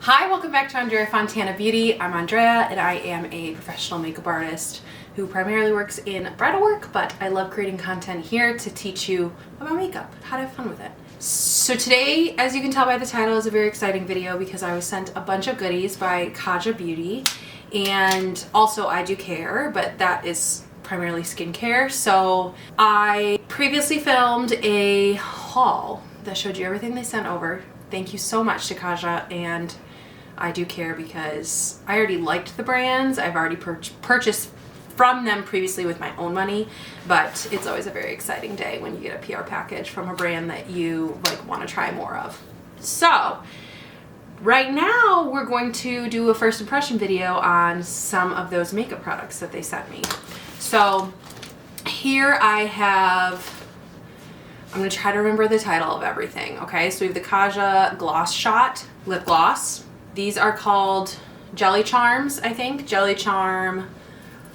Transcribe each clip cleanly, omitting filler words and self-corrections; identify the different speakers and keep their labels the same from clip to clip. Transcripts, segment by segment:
Speaker 1: Hi, welcome back to Andrea Fontana Beauty. I'm Andrea and I am a professional makeup artist who primarily works in bridal work, but I love creating content here to teach you about makeup, how to have fun with it. So today, as you can tell by the title, is a very exciting video because I was sent a bunch of goodies by Kaja Beauty, and also I do care, but that is primarily skincare. So I previously filmed a haul that showed you everything they sent over. Thank you so much to Kaja and I do care because I already liked the brands. I've already purchased from them previously with my own money, but it's always a very exciting day when you get a PR package from a brand that you want to try more of. So right now we're going to do a first impression video on some of those makeup products that they sent me. So here I have, I'm going to try to remember the title of everything. Okay, so we have the Kaja Gloss Shot Lip Gloss. These are called Jelly Charms, I think. Jelly Charm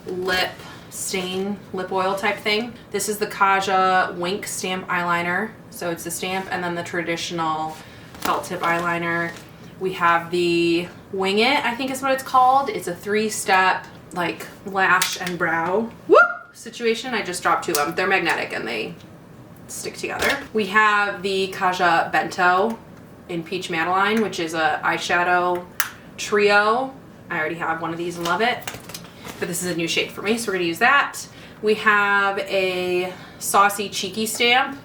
Speaker 1: Lip Stain Lip Oil type thing. This is the Kaja Wink Stamp Eyeliner. So it's the stamp and then the traditional felt tip eyeliner. We have the Wing It, I think is what it's called. It's a 3-step like lash and brow situation. I just dropped 2 of them. They're magnetic and they stick together. We have the Kaja Bento in Peach Madeline, which is a eyeshadow trio. I already have one of these and love it, but this is a new shade for me, so we're gonna use that. We have a Saucy Cheeky stamp,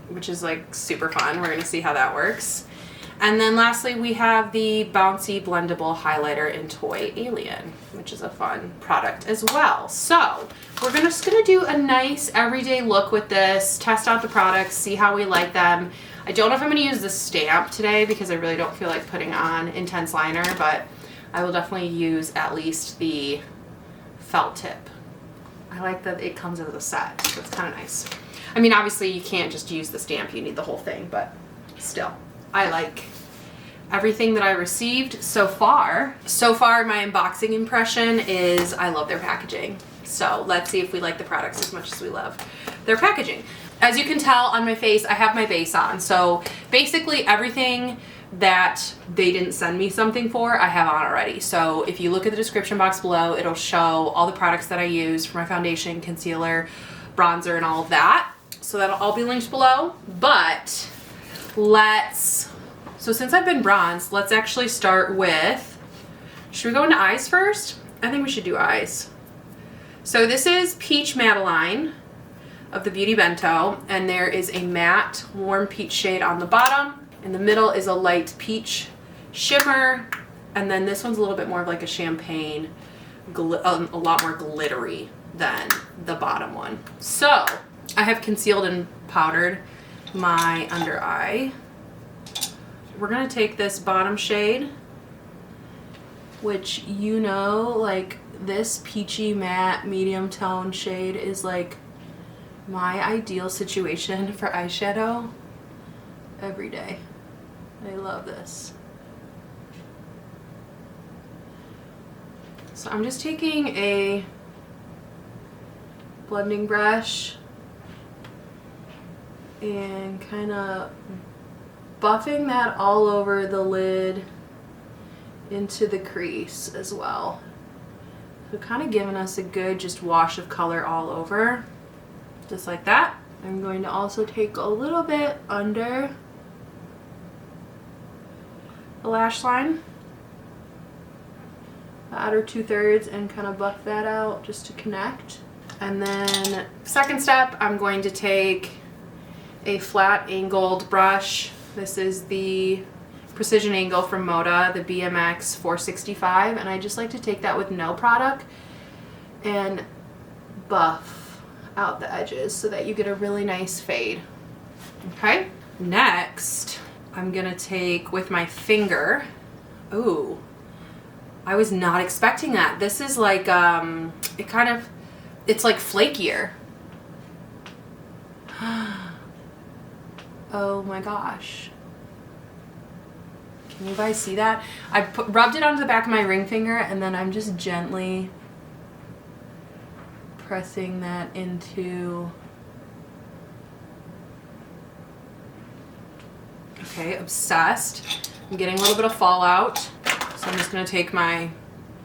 Speaker 1: which is like super fun. We're gonna see how that works. And then lastly, we have the Bouncy Blendable Highlighter in Toy Alien, which is a fun product as well. So we're just gonna do a nice everyday look with this, test out the products, see how we like them. I don't know if I'm gonna use the stamp today because I really don't feel like putting on intense liner, but I will definitely use at least the felt tip. I like that it comes as a set, so it's kind of nice. I mean, obviously you can't just use the stamp, you need the whole thing, but still, I like everything that I received so far. So far, my unboxing impression is I love their packaging. So let's see if we like the products as much as we love their packaging. As you can tell on my face, I have my base on. So basically everything that they didn't send me something for, I have on already. So if you look at the description box below, it'll show all the products that I use for my foundation, concealer, bronzer, and all of that. So that'll all be linked below. But so since I've been bronzed, let's actually start with, should we go into eyes first? I think we should do eyes. So this is Peach Madeline of the Beauty Bento, and there is a matte warm peach shade on the bottom. In the middle is a light peach shimmer, and then this one's a little bit more of like a champagne, a lot more glittery than the bottom one. So I have concealed and powdered my under eye. We're gonna take this bottom shade, which like this peachy matte medium tone shade is like my ideal situation for eyeshadow every day. I love this. So I'm just taking a blending brush and kind of buffing that all over the lid into the crease as well. So kind of giving us a good just wash of color all over, just like that. I'm going to also take a little bit under the lash line, the outer 2/3, and kind of buff that out just to connect. And then second step, I'm going to take a flat angled brush. This is the Precision Angle from Moda, the BMX 465, and I just like to take that with no product and buff out the edges so that you get a really nice fade. Okay, next I'm gonna take with my finger. Ooh, I was not expecting that. This is like it's like flakier. Oh my gosh. Can you guys see that? I rubbed it onto the back of my ring finger and then I'm just gently pressing that into Okay, obsessed. I'm getting a little bit of fallout, so I'm just gonna take my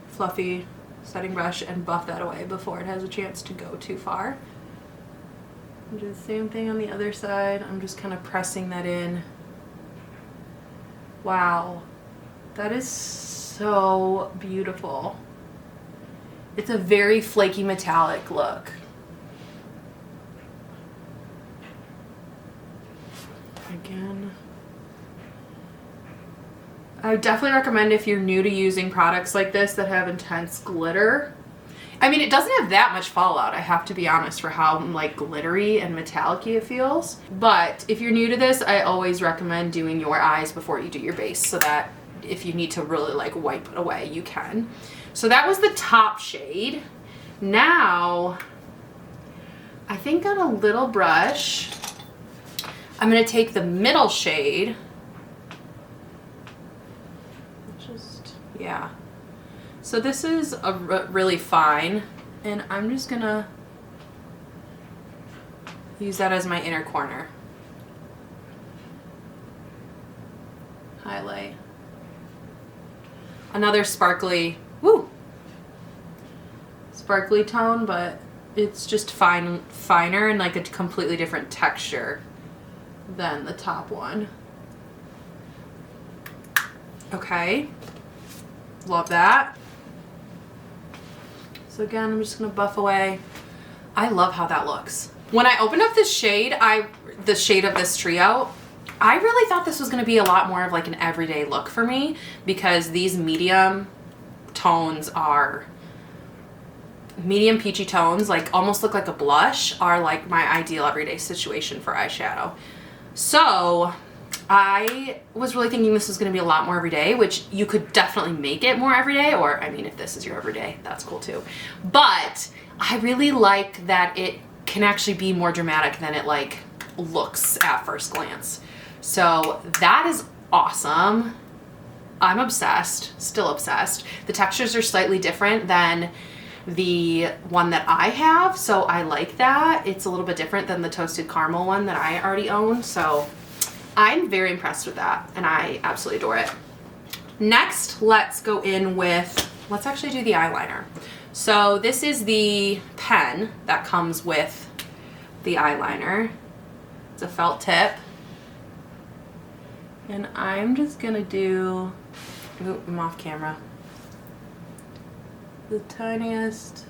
Speaker 1: fluffy setting brush and buff that away before it has a chance to go too far. And do the same thing on the other side. I'm just kind of pressing that in. Wow, that is so beautiful. It's a very flaky metallic look. Again, I would definitely recommend if you're new to using products like this that have intense glitter. I mean, it doesn't have that much fallout, I have to be honest, for how like glittery and metallic-y it feels. But if you're new to this, I always recommend doing your eyes before you do your base, so that if you need to really like wipe it away, you can. So that was the top shade. Now, I think on a little brush, I'm gonna take the middle shade. Yeah. So this is a really fine, and I'm just gonna use that as my inner corner. Highlight. Another sparkly, sparkly tone, but it's just finer and like a completely different texture than the top one. Okay. Love that. So again, I'm just gonna buff away. I love how that looks. When I opened up this shade, the shade of this trio, I really thought this was gonna be a lot more of like an everyday look for me, because these medium tones are, medium peachy tones, like almost look like a blush, are like my ideal everyday situation for eyeshadow. So I was really thinking this was going to be a lot more everyday, which you could definitely make it more everyday, or I mean, if this is your everyday, that's cool too. But I really like that it can actually be more dramatic than it like looks at first glance. So that is awesome. I'm obsessed, still obsessed. The textures are slightly different than the one that I have, so I like that. It's a little bit different than the toasted caramel one that I already own, so I'm very impressed with that, and I absolutely adore it. Next, let's go in with, let's actually do the eyeliner. So this is the pen that comes with the eyeliner. It's a felt tip. And I'm just gonna do, ooh, I'm off camera, the tiniest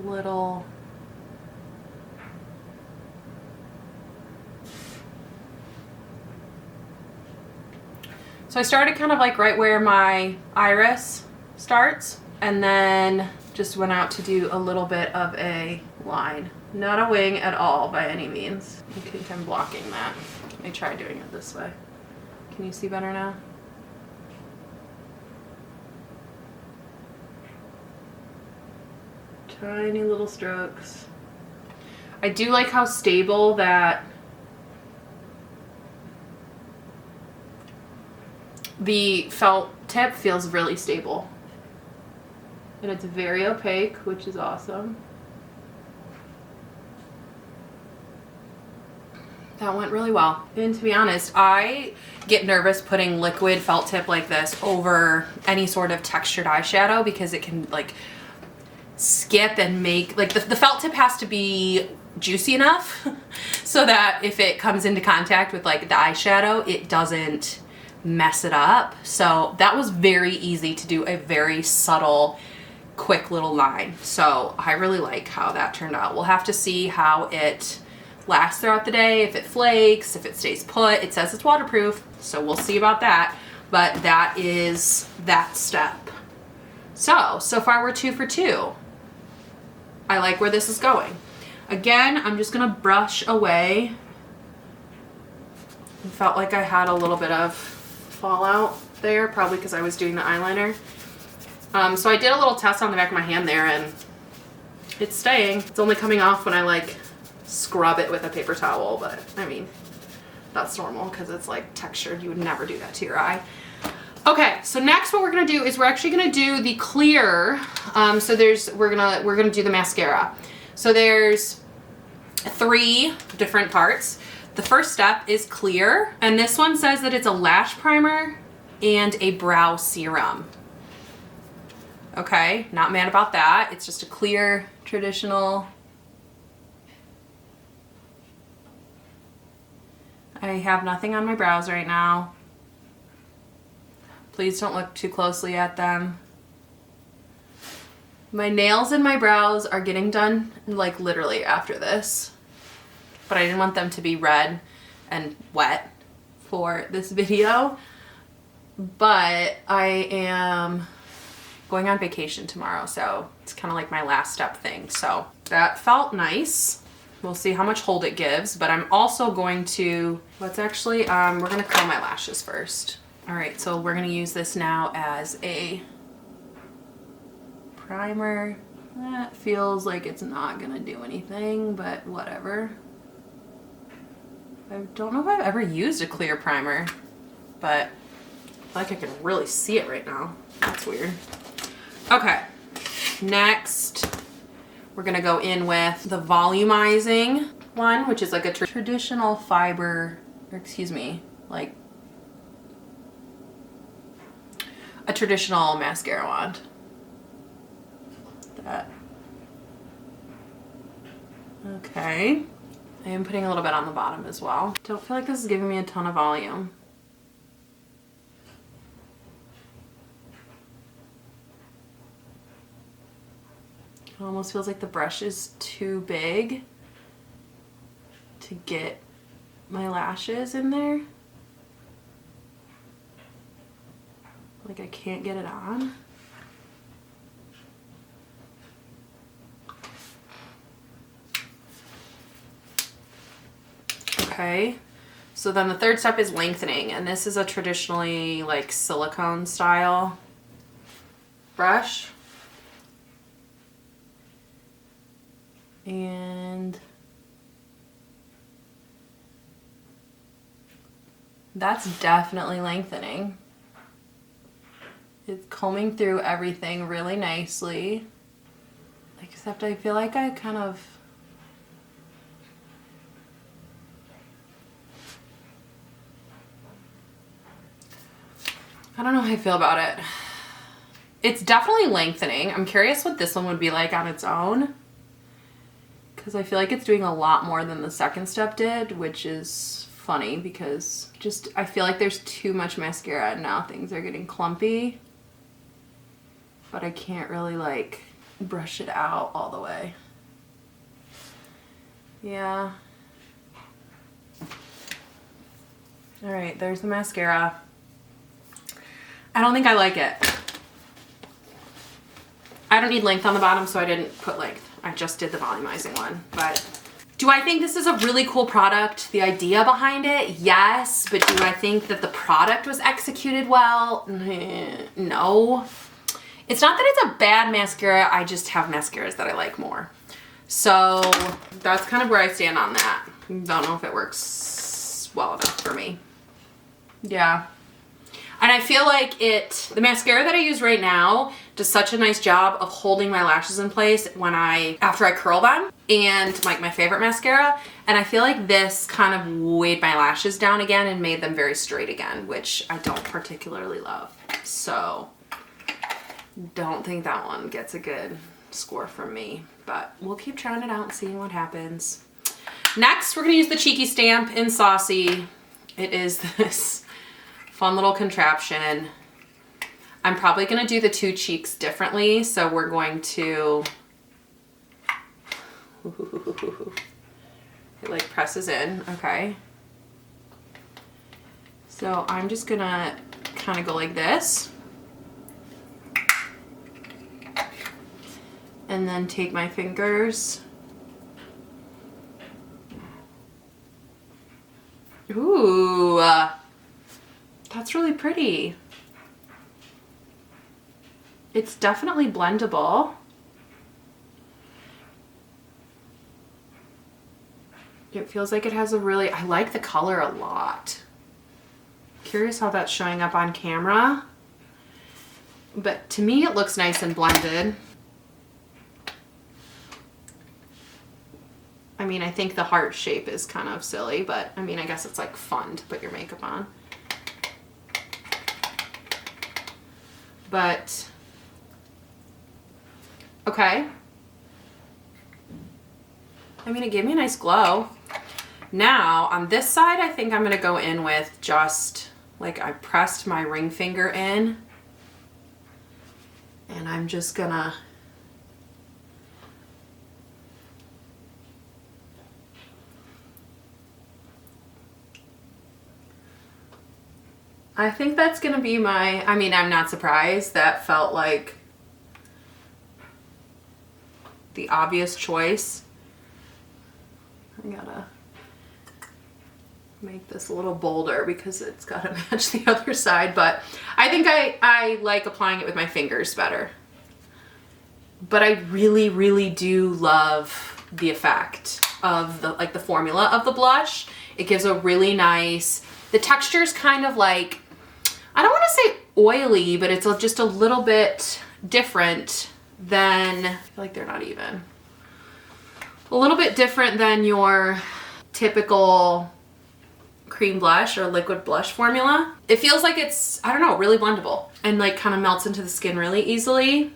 Speaker 1: little so I started kind of like right where my iris starts, and then just went out to do a little bit of a line. Not a wing at all by any means. I think I'm blocking that. Let me try doing it this way. Can you see better now? Tiny little strokes. I do like how stable that the felt tip feels, really stable. And it's very opaque, which is awesome. That went really well. And to be honest, I get nervous putting liquid felt tip like this over any sort of textured eyeshadow, because it can like skip and make, like the felt tip has to be juicy enough so that if it comes into contact with like the eyeshadow, it doesn't mess it up. So that was very easy to do, a very subtle, quick little line. So I really like how that turned out. We'll have to see how it lasts throughout the day, if it flakes, if it stays put. It says it's waterproof, so we'll see about that. But that is that step. So far we're 2 for 2. I like where this is going. Again, I'm just gonna brush away. I felt like I had a little bit of fallout there, probably because I was doing the eyeliner. So I did a little test on the back of my hand there, and it's staying. It's only coming off when I like scrub it with a paper towel, but I mean, that's normal because it's like textured. You would never do that to your eye. Okay, so next what we're gonna do is we're actually gonna do the clear. We're gonna do the mascara. So there's 3 different parts. The first step is clear, and this one says that it's a lash primer and a brow serum. Okay, not mad about that. It's just a clear, traditional. I have nothing on my brows right now. Please don't look too closely at them. My nails and my brows are getting done like literally after this, but I didn't want them to be red and wet for this video. But I am going on vacation tomorrow, so it's kind of like my last step thing. So that felt nice. We'll see how much hold it gives, but I'm also going to, let's actually, we're gonna curl my lashes first. All right, so we're gonna use this now as a primer. That feels like it's not gonna do anything, but whatever. I don't know if I've ever used a clear primer, but I feel like I can really see it right now. That's weird. Okay, next we're gonna go in with the volumizing one, which is like a traditional fiber, or excuse me, like a traditional mascara wand. That. Okay. I am putting a little bit on the bottom as well. Don't feel like this is giving me a ton of volume. It almost feels like the brush is too big to get my lashes in there. Like I can't get it on. Okay, so then the third step is lengthening, and this is a traditionally like silicone style brush. And that's definitely lengthening. It's combing through everything really nicely, except I feel like I kind of, I don't know how I feel about it. It's definitely lengthening. I'm curious what this one would be like on its own, because I feel like it's doing a lot more than the second step did, which is funny because just I feel like there's too much mascara and now things are getting clumpy, but I can't really like brush it out all the way. Yeah. All right, there's the mascara. I don't think I like it. I don't need length on the bottom, so I didn't put length. I just did the volumizing one. But do I think this is a really cool product? The idea behind it, yes. But do I think that the product was executed well? No. It's not that it's a bad mascara. I just have mascaras that I like more. So that's kind of where I stand on that. Don't know if it works well enough for me. Yeah. And I feel like the mascara that I use right now does such a nice job of holding my lashes in place after I curl them, and like my favorite mascara. And I feel like this kind of weighed my lashes down again and made them very straight again, which I don't particularly love. So don't think that one gets a good score from me, but we'll keep trying it out and seeing what happens. Next, we're gonna use the Cheeky Stamp in Saucy. It is this fun little contraption. I'm probably gonna do the 2 cheeks differently, so we're going to, it like presses in, okay. So I'm just gonna kind of go like this, and then take my fingers. Ooh, that's really pretty. It's definitely blendable. It feels like it has a really, I like the color a lot. Curious how that's showing up on camera. But to me, it looks nice and blended. I mean, I think the heart shape is kind of silly, but I mean, I guess it's like fun to put your makeup on. But, okay. I mean, it gave me a nice glow. Now, on this side, I think I'm gonna go in with just, like, I pressed my ring finger in, and I'm just gonna I think that's gonna be my, I mean, I'm not surprised. That felt like the obvious choice. I gotta make this a little bolder because it's gotta match the other side, but I think I like applying it with my fingers better. But I really, really do love the effect of the, like the formula of the blush. It gives a really nice, the texture's kind of like, I don't want to say oily, but it's just a little bit different than, I feel like they're not even. A little bit different than your typical cream blush or liquid blush formula. It feels like it's, I don't know, really blendable and like kind of melts into the skin really easily.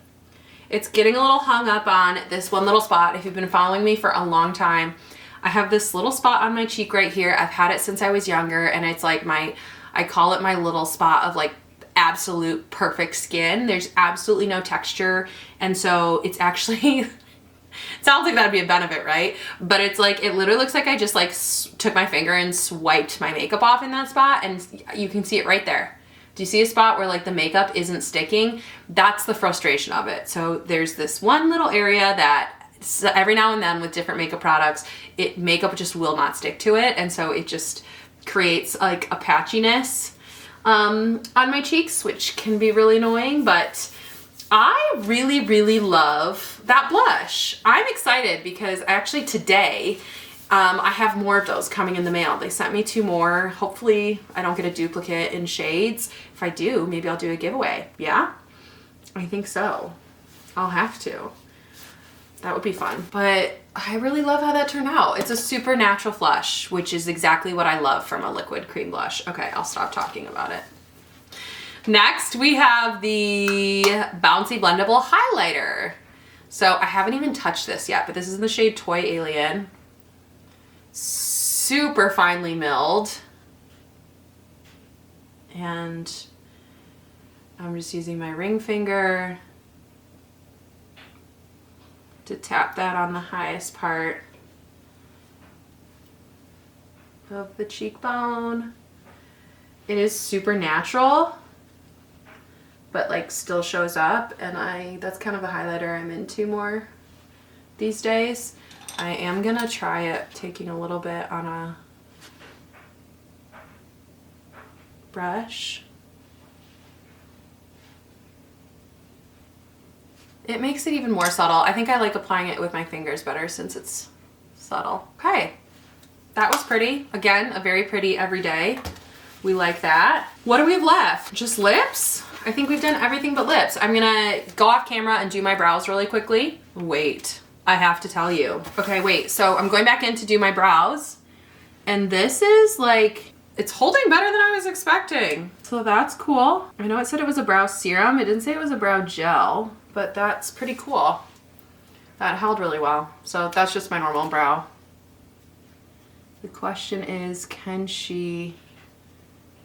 Speaker 1: It's getting a little hung up on this one little spot. If you've been following me for a long time, I have this little spot on my cheek right here. I've had it since I was younger, and it's like I call it my little spot of like absolute perfect skin. There's absolutely no texture, and so it's actually, it sounds like that'd be a benefit, right? But it's like, it literally looks like I just like took my finger and swiped my makeup off in that spot, and you can see it right there. Do you see a spot where like the makeup isn't sticking? That's the frustration of it. So there's this one little area that every now and then with different makeup products, makeup just will not stick to it, and so it just creates like a patchiness on my cheeks, which can be really annoying. But I really, really love that blush. I'm excited because actually today I have more of those coming in the mail. They sent me 2 more. Hopefully I don't get a duplicate in shades. If I do, maybe I'll do a giveaway. Yeah, I think so. I'll have to. That would be fun. But I really love how that turned out. It's a super natural flush, which is exactly what I love from a liquid cream blush. Okay, I'll stop talking about it. Next, we have the Bouncy Blendable Highlighter. So I haven't even touched this yet, but this is in the shade Toy Alien. Super finely milled. And I'm just using my ring finger to tap that on the highest part of the cheekbone. It is super natural, but like still shows up, and that's kind of a highlighter I'm into more these days. I am gonna try it taking a little bit on a brush. It makes it even more subtle. I think I like applying it with my fingers better since it's subtle. Okay, that was pretty. Again, a very pretty everyday. We like that. What do we have left? Just lips? I think we've done everything but lips. I'm gonna go off camera and do my brows really quickly. Wait, I have to tell you. Okay, wait, so I'm going back in to do my brows, and this is like, it's holding better than I was expecting. So that's cool. I know it said it was a brow serum. It didn't say it was a brow gel, but that's pretty cool. That held really well. So that's just my normal brow. The question is, can she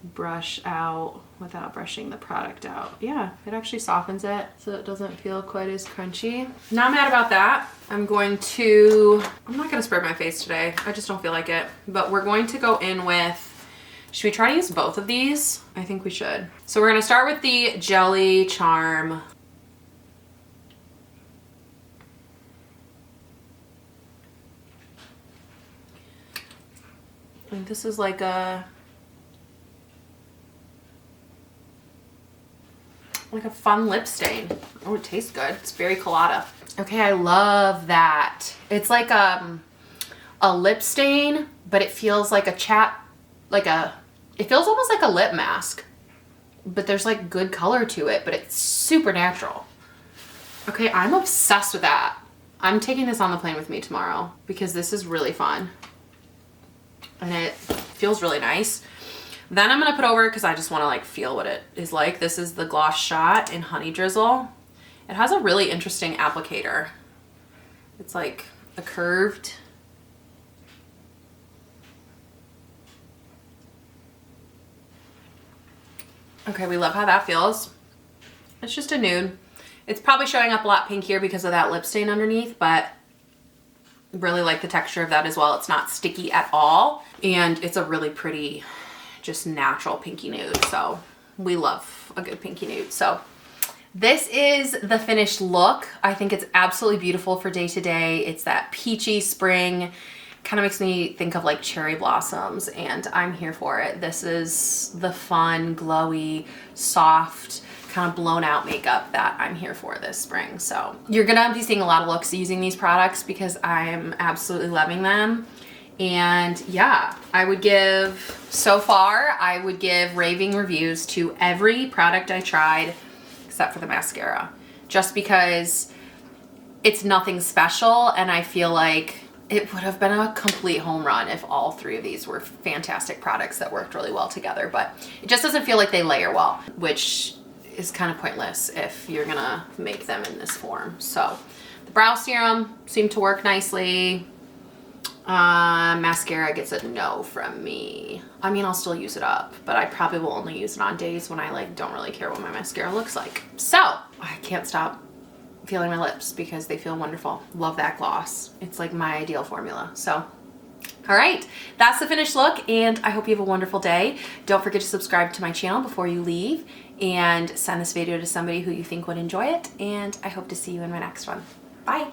Speaker 1: brush out without brushing the product out? Yeah, it actually softens it so it doesn't feel quite as crunchy. Not mad about that. I'm not gonna spray my face today. I just don't feel like it. But we're going to go in with, should we try to use both of these? I think we should. So we're gonna start with the Jelly Charm. And this is like a fun lip stain. Oh, it tastes good. It's very colada. Okay, I love that. It's like a lip stain, but it feels like it feels almost like a lip mask, but there's like good color to it, but it's super natural. Okay, I'm obsessed with that. I'm taking this on the plane with me tomorrow because this is really fun. And it feels really nice. Then I'm gonna put over, because I just wanna like feel what it is like. This is the Gloss Shot in Honey Drizzle. It has a really interesting applicator. It's like a curved. Okay, we love how that feels. It's just a nude. It's probably showing up a lot pinkier because of that lip stain underneath, but really like the texture of that as well. It's not sticky at all. And it's a really pretty, just natural pinky nude. So we love a good pinky nude. So this is the finished look. I think it's absolutely beautiful for day to day. It's that peachy spring, kind of makes me think of like cherry blossoms, and I'm here for it. This is the fun, glowy, soft, kind of blown out makeup that I'm here for this spring. So you're gonna be seeing a lot of looks using these products because I'm absolutely loving them. And yeah, I would give, so far, I would give raving reviews to every product I tried except for the mascara, just because it's nothing special, and I feel like it would have been a complete home run if all three of these were fantastic products that worked really well together, but it just doesn't feel like they layer well, which is kind of pointless if you're gonna make them in this form. So the brow serum seemed to work nicely. Mascara gets a no from me. I mean, I'll still use it up, but I probably will only use it on days when I like don't really care what my mascara looks like. So I can't stop feeling my lips because they feel wonderful. Love that gloss. It's like my ideal formula. So all right, that's the finished look, and I hope you have a wonderful day. Don't forget to subscribe to my channel before you leave, and send this video to somebody who you think would enjoy it, and I hope to see you in my next one. Bye.